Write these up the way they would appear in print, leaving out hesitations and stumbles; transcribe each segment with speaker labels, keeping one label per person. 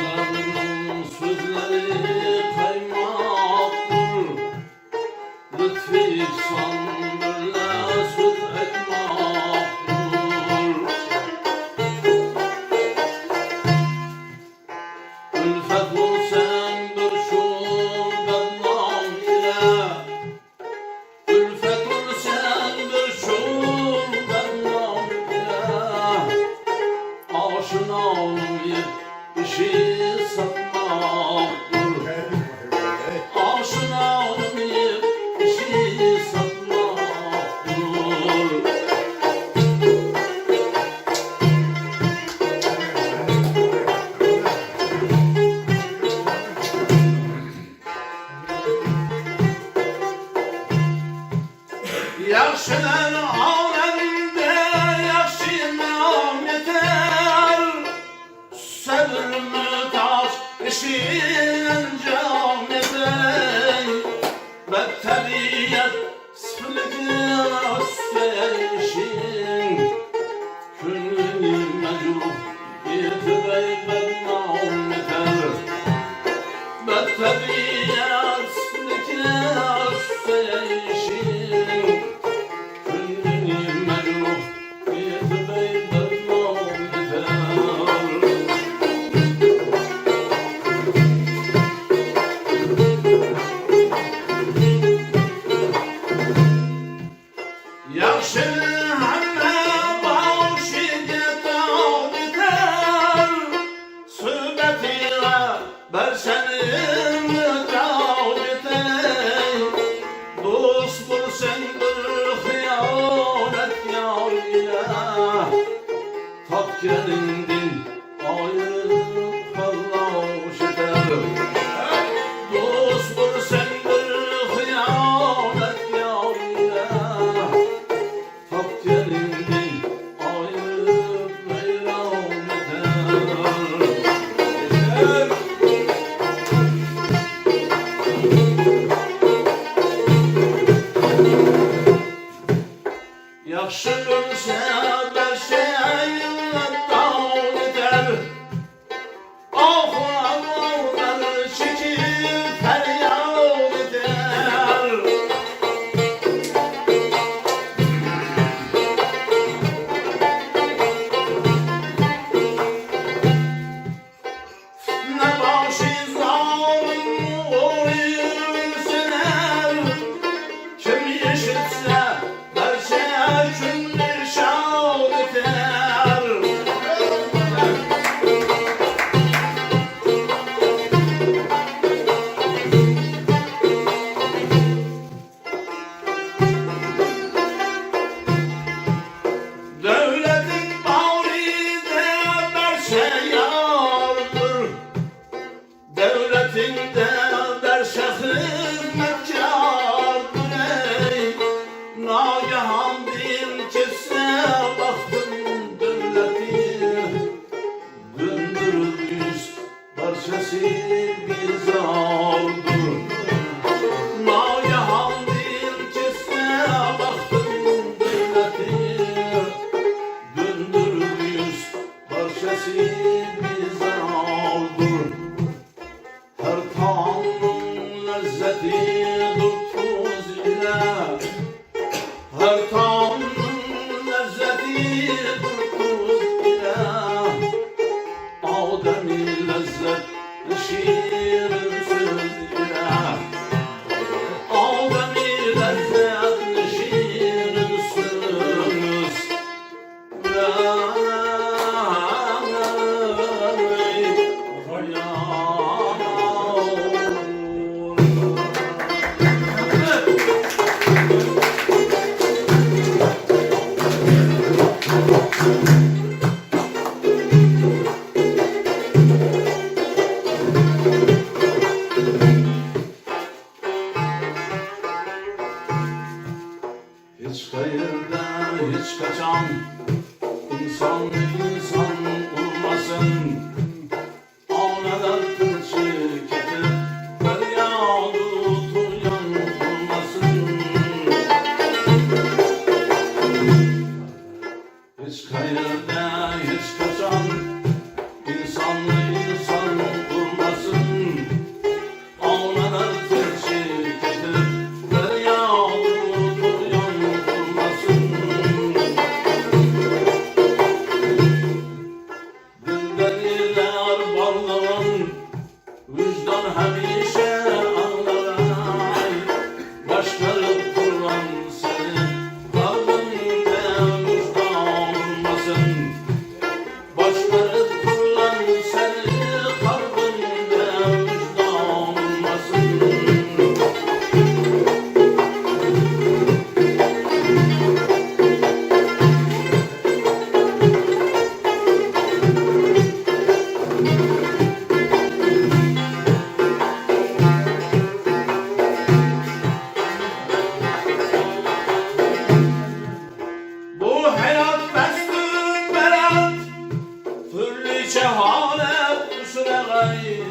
Speaker 1: Yollarının sözleri kaymaktır, lütfi sandırla söz etmaktır. Ülfet ol sen görüşürden nam ile, ülfet ol sen görüşürden nam ile, aşina olmayıp işi satmaktır. Aşina olmayıp işi satmaktır. Yaxşılar alemde yaxşı nam yeter, Səbr taş işin cam eder. Bəttəriyyət sıfırlıqlar işin, Könlünü məcruh yetirək bədnam eder. Bəttəriyyət sıfırlıqlar işin, Könlünü məcruh yetirək bədnam eder. Yaxşı həmlə başıqə davitər, Söhbətilə bərsənim davitər. Dost bulsən bir xiyanət yar ilə, Tap gəlindin ayrılıq xəllaş edər. Dost bulsən bir xiyanət yar ilə, Tap gəlindin ayrılıq meyran edər. Yaxşı görsə bir şeylə dav edər, Ağlar çəkib fəryad edər. Nə başı zalim oyun sənər, Kim eşitsə bir şey künlü şad edər. Devletin bağrıda bir şey yardır, Devletinde bir şey hizmetkardır. Nagahan bir kesse baktım devleti, Döndürür yüz parçası bir zardır. Nagahan bir kesse baktım devleti, Döndürür yüz parçası bir zardır. Her taamın lezzetidir tuz ile, Her taamın lezzetidir tuz ile, Adem'i lezzet şirin söz ile, Adem'i lezzet şirin söz ile. ey.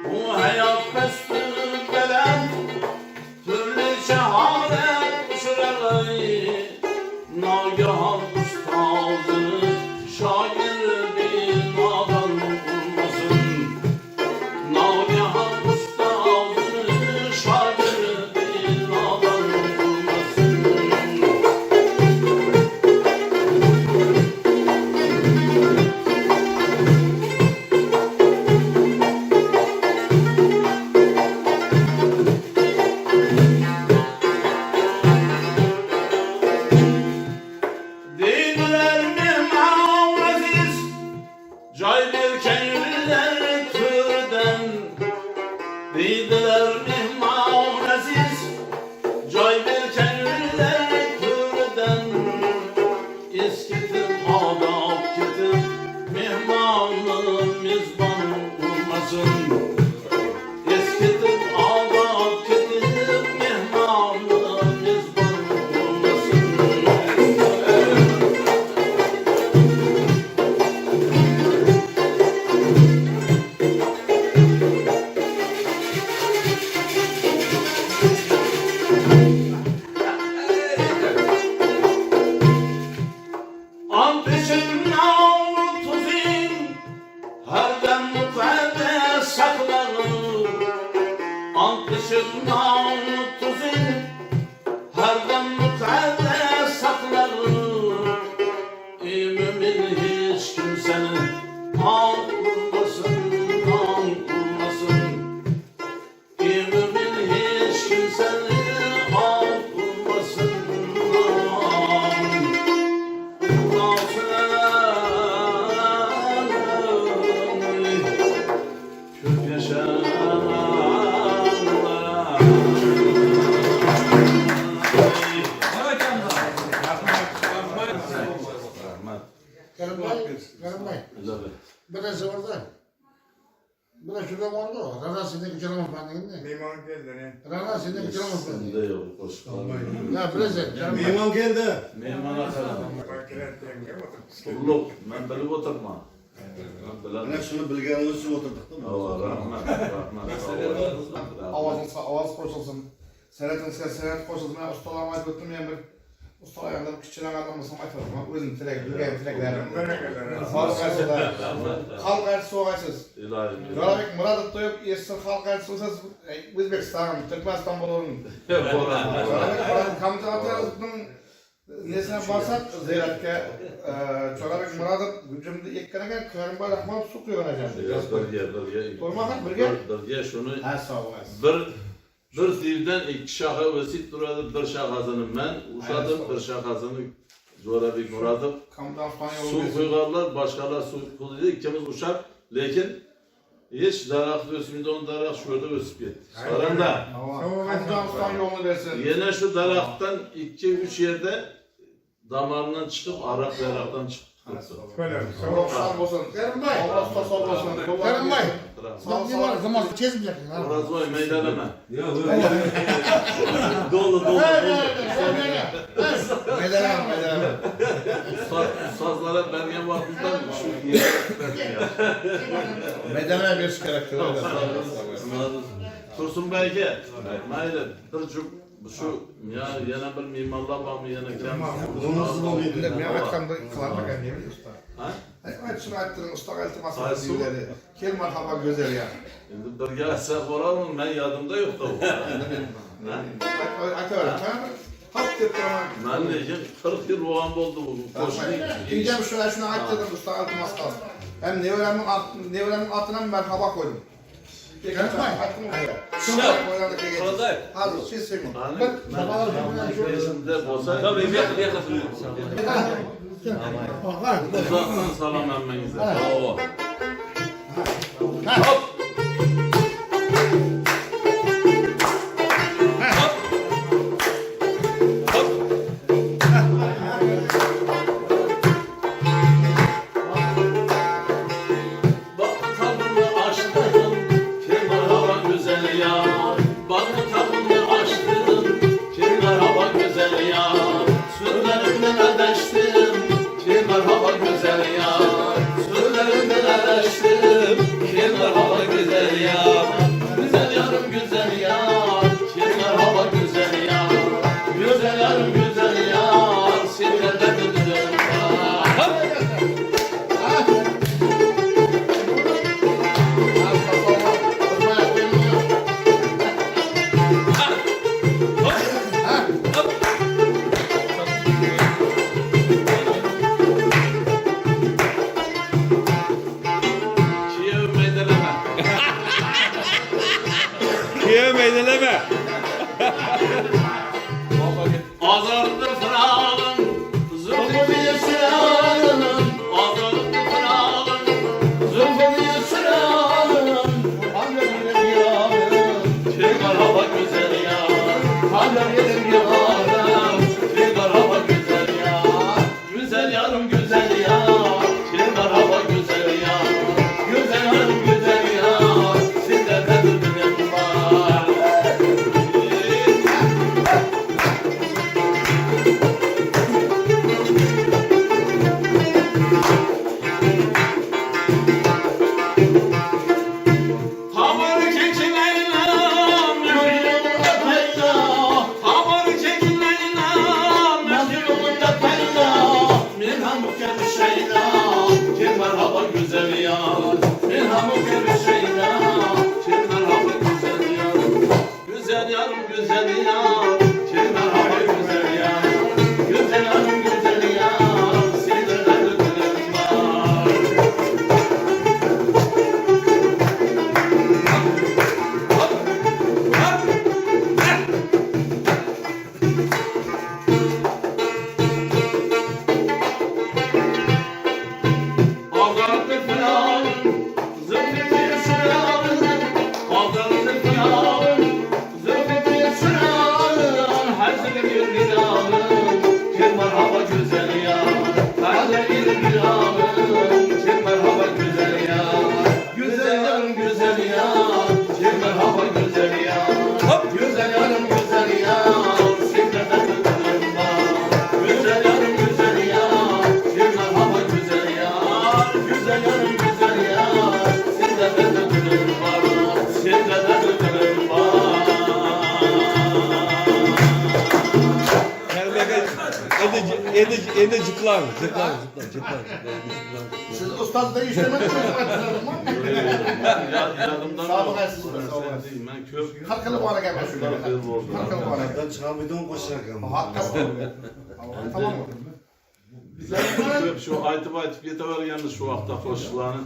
Speaker 1: Bu hayat pestü belen türlü şehadet sürer ey. Nagahan ustazını şair bir nadan vurmasın. Nagahan ustazını şair bir nadan vurmasın. Dediler Mehmet Aziz, cay verken yürüler türden. Dediler Mehmet Aziz, cay verken yürüler türden. Eskitip adap ketip, mehmanı mizban olmasın. Eskitip adap ketip, mehmanı mizban olmasın. Antışın tuzin, her dem mukaddes saklanır. Antışın tuzin, her dem mukaddes saklanır. Ey mümin hiç kimsenin an kurmasın, an kurmasın. Ey mümin hiç kimsenin an kurmasın, an. Kök yaşanlar.
Speaker 2: Karambay. Bu da sıvırdı. Bu da şurada vardı o. Rana sende güçlü olmuş bende.
Speaker 3: Mimar geldi ne?
Speaker 2: Rana sende güçlü olmuş
Speaker 1: Sende
Speaker 2: bende.
Speaker 1: yok, hoş
Speaker 2: Ya bilesin. Karambay.
Speaker 4: Mehman geldi.
Speaker 1: Mehmana kalan.
Speaker 3: Bakiler tenge oturup.
Speaker 1: Kulluk, ben bilip oturma. Ben
Speaker 4: Ana
Speaker 1: bilemem.
Speaker 4: şunu bilgenimiz için oturduk değil mi?
Speaker 1: Allah rahmet, rahmet.
Speaker 5: Avaz koşulsun. Senetin senet koşulsun. Ben ustalarıma götürdüm yani bir ustalar yanında küçülen adamısın aytırdım. Özüm tileklerim.
Speaker 3: Böyle kadar.
Speaker 5: Halk arasında. Halk arası oğaysız.
Speaker 1: İlahi.
Speaker 5: Yorabek Murat Toyup eski halk arası olsaz Özbekistan, Türkmenistan bulurun. Yorabek Kamcı Atayazı'nın nesine basat ziyaretke Yorabek Murat'ın gücümde ekkanıken Karambay Rahman su kuyulanacağım. Durmadan
Speaker 1: Birge şunu
Speaker 5: Ha sağ olasın.
Speaker 1: bir divden iki şaha ösit duradı, bir şahasını men uşadım, bir şahasını Zorabek Murat'ım.
Speaker 5: Kamdan falan
Speaker 1: Su
Speaker 5: yolu
Speaker 1: kuygarlar, başkalar su kuygarlar, ikimiz uşak, lekin hiç darak ösmüydü, onun darak şurada ösüp gitti. Saranda,
Speaker 5: Kamdan falan yolunu versin.
Speaker 1: yine şu daraktan 2-3 yerde damarından çıkıp, arak daraktan çıkıp.
Speaker 3: Böyle.
Speaker 5: Çok sağ olsun.
Speaker 2: Karambay.
Speaker 5: Allah sağ olsun.
Speaker 2: Karambay.
Speaker 5: Sağ
Speaker 2: Bak ne var zaman kesmeyecek.
Speaker 1: Orası var, meydaneme.
Speaker 4: Dolu dolu.
Speaker 5: Medalem, medalem.
Speaker 1: Sazlara bergen vaktinden şu yere
Speaker 5: Medalem bir karakteri.
Speaker 1: Tursun Bey'e, mayli, şu ya yana bir mimarlar var mı yana
Speaker 4: Bu nasıl oluyor?
Speaker 5: Ben aytqanda kılarmak değil mi usta?
Speaker 1: Ha?
Speaker 5: Şunu ayttın, usta iltimas
Speaker 1: Sayısı mı?
Speaker 5: diyorlar. Kel merhaba güzel ya.
Speaker 1: Şimdi bir gelse soralım, ben yadımda yoktu o.
Speaker 5: Aytıver. Hak tepki ama.
Speaker 1: Ben lekin 40 yıl oğan oldu bu. Koşun.
Speaker 5: Diyeceğim şunu ayttırdım usta iltimas kaldı. Hem nevremin atına merhaba koydum. Hazır, siz sevin.
Speaker 1: Ben yaşımda olsa uzaktan salam emmenize. Bravo. Hop. Bak tatlını açtım, kenar hava güzel ya. Bak tatlını açtım, kenar hava güzel ya. Sözlerimden adeştim, kenar hava güzel ya. Sözlerimden adeştim, kenar hava yedim yarım, kim var hava güzel yar. Güzel yarım güzel yar, kim var hava güzel yar. Güzel yarım güzel yar, sizlerde düğünüm var. Hamur çekileylem, yolunda peyda. Hamur çekileylem, yolunda peyda. Min hamur gibi şeyda, kim var hava güzel yar. Min hamur gibi şeyda, kim var hava güzel yar. Güzel yarım güzel yar, kim var hava güzel yar. Güzel yarım güzel yar, sizlerde düğünüm var. Ağlardı falan, zıplıyor sıran. Ağlardı falan, zıplıyor sıran. Her sene bir gidalım, kim var hava güzel ya. Her sene bir gidalım, kim var hava güzel ya. Güzel yarım güzel ya, kim var hava güzel ya. Güzel yarım güzel ya, sizlerde düğünüm var. Güzel yarım güzel ya, kim var hava güzel ya. Güzel yarım güzel ya, sizlerde düğünüm var. Sizlerde düğünüm var.
Speaker 4: Ede cıklar.
Speaker 2: Siz ustad da işlemediniz mi?
Speaker 1: Yanımdan
Speaker 2: Sağ ol,
Speaker 1: da-
Speaker 2: siz de
Speaker 1: Ben
Speaker 2: sağ ol.
Speaker 1: sen değil, ben köp.
Speaker 2: Kalkalı bana gelmez. Kalkalı bana gel.
Speaker 4: Ben çıkamaydım koşarak ama.
Speaker 2: Hakikaten. Tamam mı?
Speaker 1: Köp şu aytıp yetever yalnız şu vakta koşulanı.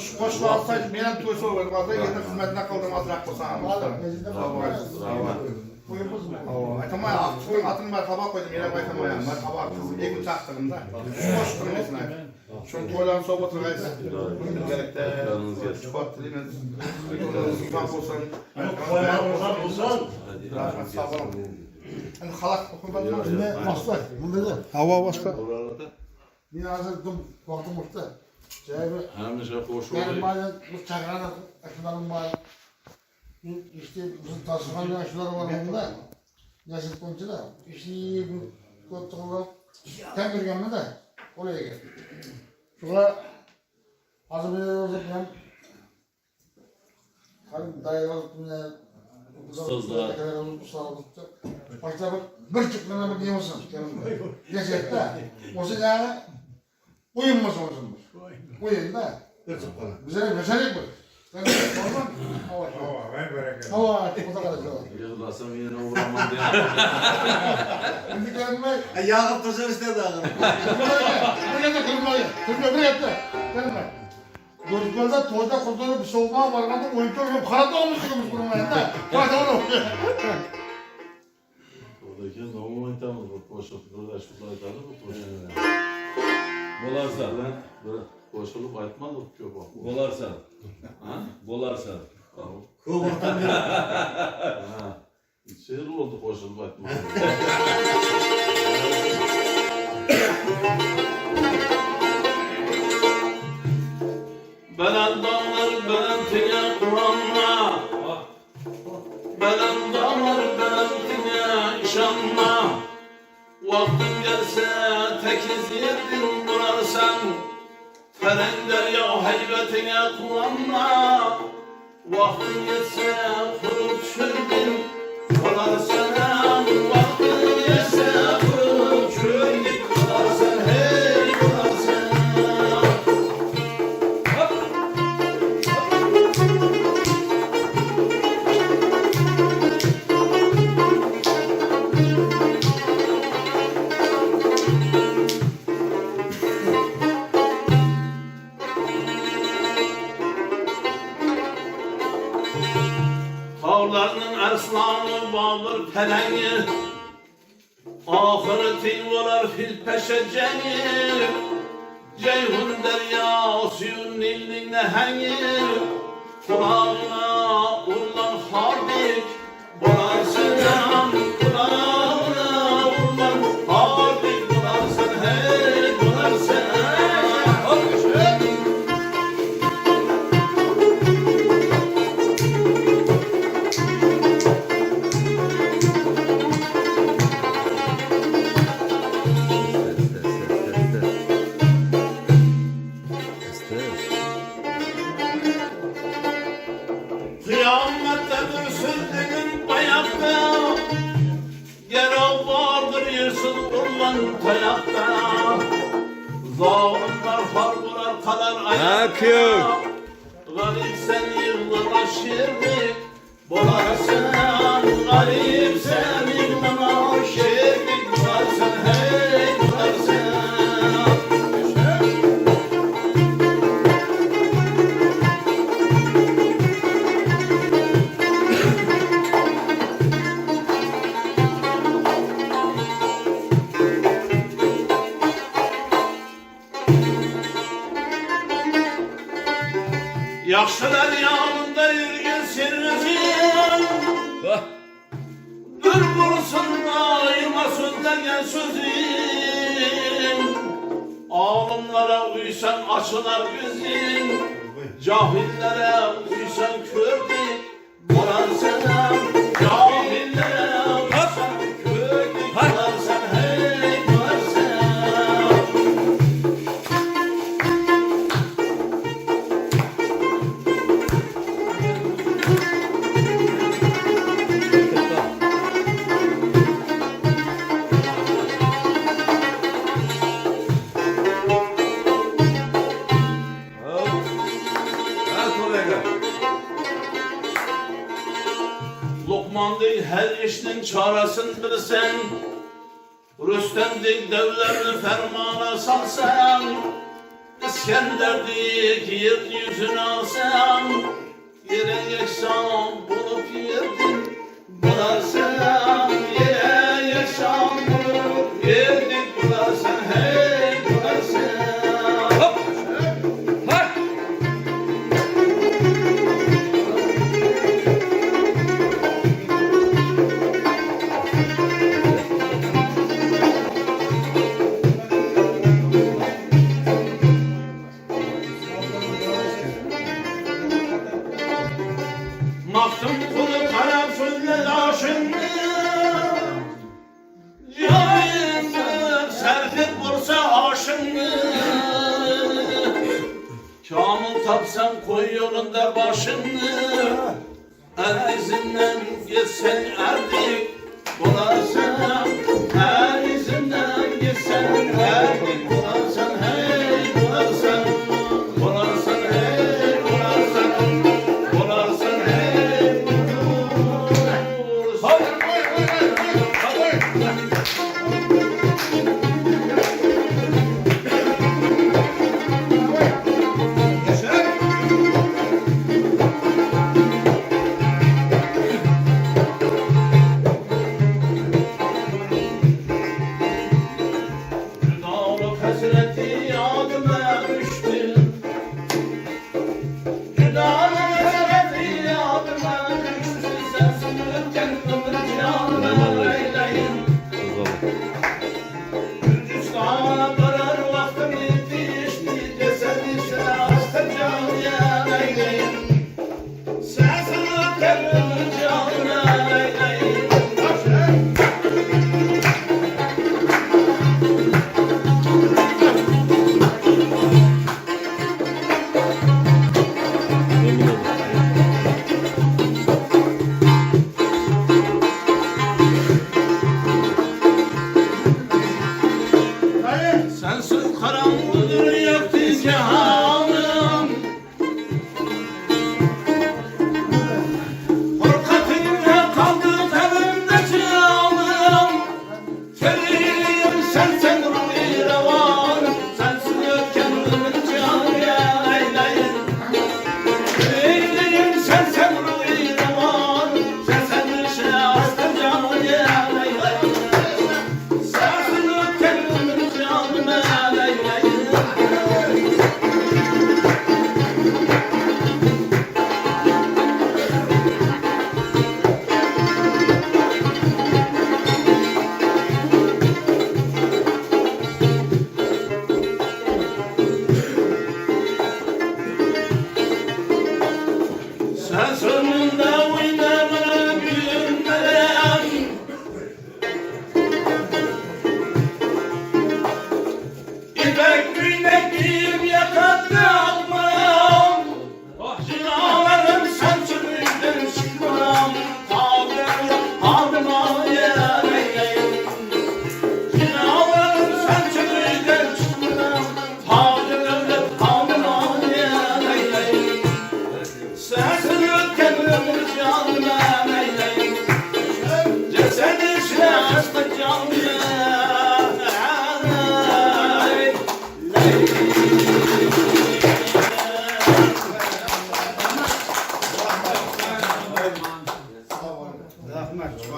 Speaker 2: Şu koşma alsaydı benim tuyusu olurdu. Bazı yeter hizmetine kaldım azrak olsam. Tamam ya, şu atın merhaba koydum, yine baytamaya. Merhaba kızım, ilk uçaktım da. Hoş durmasına. Şunu toylan sohbet reis. Gerekte sport dilimiz. Sultan olsun. Rahmet sağ olun. Hani halak okuldan mı?
Speaker 6: Ne maslak, bunda da.
Speaker 3: Hava başka.
Speaker 1: Oralarda
Speaker 6: Yine hazır dım, vaktim uçtu. Şöyle
Speaker 1: hem şey koşu
Speaker 6: benim
Speaker 1: oluyor.
Speaker 6: bazen bu çakrana aşılarım var. İşte bizim tasarımlı aşıları var bunda. Yaşıt konçada. İşte bu koltuklar tem görgenme de oraya gel. Şurada hazır bir yolda ben hani dayalıp yine
Speaker 1: Sözler.
Speaker 6: Başta bir çıktığına bir diyorsun. Gerçekten. O yani uyumaz olsunmuş. Uyum da. Güzel mesele bu. Sen normal. Hava.
Speaker 3: Hava, ben bereket.
Speaker 6: Hava. O da kadar.
Speaker 1: Yıldasam yine uğramam diye.
Speaker 6: Şimdi gelme.
Speaker 4: Yağı taşır işte daha.
Speaker 6: Buraya da kırmaya. Kırmaya buraya yattı. Gelme. Gözgölde toyda kurduğunu bir soğuma var. Ama oyuncu yok. Karada olmuş çıkmış bunun yanında. Karada olmuş.
Speaker 1: Oradaki doğum oyuntamız bu koşup burada şurada aytarlı bu koşup.
Speaker 7: Bolarsan,
Speaker 1: Ben böyle koşulup aytmadık köp o.
Speaker 7: bolarsan,
Speaker 1: Ha?
Speaker 7: bolarsan.
Speaker 1: Tamam.
Speaker 4: Kovaktan bir.
Speaker 1: Ha. Şey oldu koşulup aytmadık. Belen dağlar belentine Kur'an'la. Belen dağlar belentine işanma. Vaktin gelse tekiz yedin durarsan. Feren derya heybetine kullanma. Vaktin gelse kurup çöldün durarsan. Vaktin gelse kurup çöldün durarsan. Hey durarsan. Tağlarının arslanı bağır pelengi. Ahireti olar fil peşeceği. Ceyhun derya suyun nilin nehengir. Kulağına urlan hardik. Boransına Düşman tayakta zalimler harbular kadar ayakta garip sen yıllana şirdi bularsan garip sen yıllana şirdi bularsan hey bularsan. Yaxşılar yanında yürgün sirrizin dur bulsun ayırmasın degen sözün Alımlara uysan açılar gözün Cahillere uysan kördük Bularsan cahillere uysan kördük Bularsan hey bularsan. Lokman değil her işin çaresini bilsen Rüstem değil devlerini fermana salsan İskender değil ki yeryüzünü alsan Yere yeksan bulup yerdin Bularsan yere yeksan bulup yerdin Bularsan hey bularsan. Maktım kulu kalem sözle aşındı Cahildir serfet bulsa aşındı Kamil tapsan koy yolunda başını El izinden gitsen erdik Bularsan el izinden gitsen erdik Bularsan hey bularsan Bularsan hey bularsan Bularsan hey bularsan. Dağlı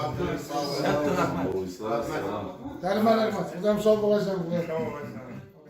Speaker 2: Abdülhamid sağ ol.
Speaker 1: Katta rahmat.
Speaker 7: Oğuzlar selam.
Speaker 6: Termal rahmat. Kudam sağ olasın.
Speaker 3: Tamam.